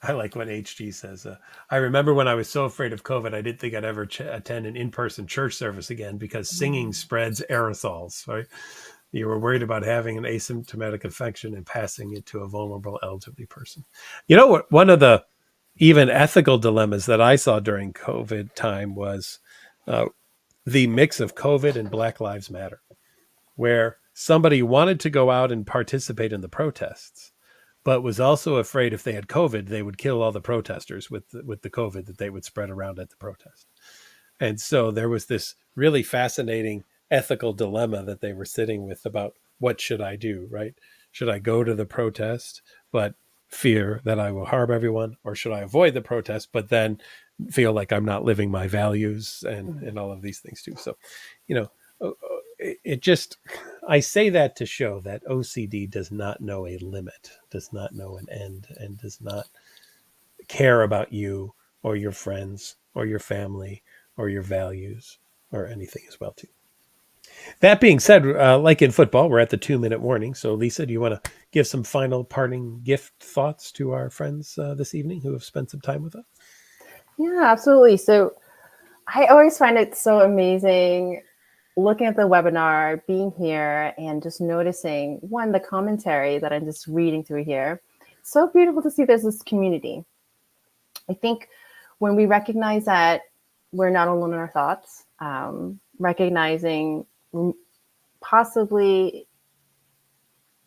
I like what HG says. I remember when I was so afraid of COVID, I didn't think I'd ever attend an in-person church service again because singing spreads aerosols, right? You were worried about having an asymptomatic infection and passing it to a vulnerable elderly person. You know what? One of the even ethical dilemmas that I saw during COVID time was uh, the mix of COVID and Black Lives Matter, where somebody wanted to go out and participate in the protests, but was also afraid if they had COVID, they would kill all the protesters with the COVID that they would spread around at the protest. And so there was this really fascinating ethical dilemma that they were sitting with about what should I do, right? Should I go to the protest, but fear that I will harm everyone, or should I avoid the protest, but then feel like I'm not living my values and all of these things too. So, you know, it just, I say that to show that OCD does not know a limit, does not know an end, and does not care about you or your friends or your family or your values or anything as well too. That being said, like in football, we're at the 2-minute warning. So Lisa, do you want to give some final parting gift thoughts to our friends this evening who have spent some time with us? Yeah, absolutely. So I always find it so amazing looking at the webinar, being here, and just noticing one, the commentary that I'm just reading through here. So beautiful to see there's this community. I think when we recognize that we're not alone in our thoughts, recognizing possibly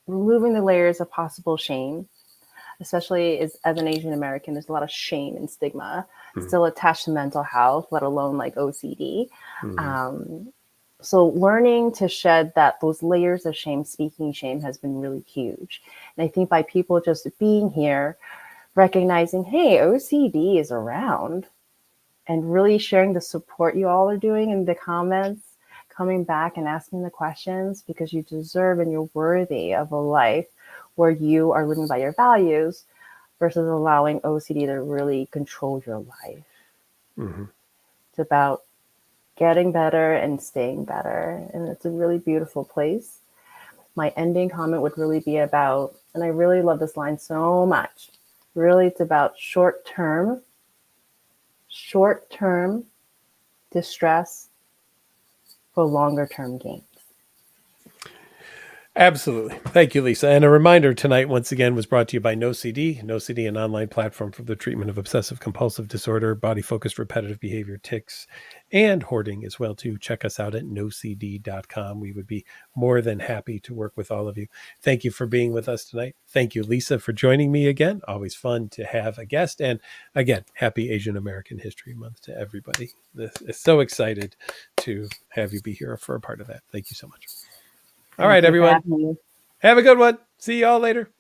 removing the layers of possible shame, especially as an Asian American, there's a lot of shame and stigma still attached to mental health, let alone like OCD. Mm-hmm. So learning to shed those layers of shame, speaking shame, has been really huge. And I think by people just being here, recognizing, hey, OCD is around, and really sharing the support you all are doing in the comments, coming back and asking the questions, because you deserve and you're worthy of a life where you are living by your values versus allowing OCD to really control your life. Mm-hmm. It's about getting better and staying better. And it's a really beautiful place. My ending comment would really be about, and I really love this line so much, really it's about short-term distress for longer term gains. Absolutely. Thank you, Lisa. And a reminder tonight, once again, was brought to you by NOCD. NOCD, an online platform for the treatment of obsessive compulsive disorder, body-focused repetitive behavior, tics, and hoarding as well, too. Check us out at nocd.com. We would be more than happy to work with all of you. Thank you for being with us tonight. Thank you, Lisa, for joining me again. Always fun to have a guest. And again, happy Asian American History Month to everybody. This is so excited to have you be here for a part of that. Thank you so much. All right, everyone. Have a good one. See y'all later.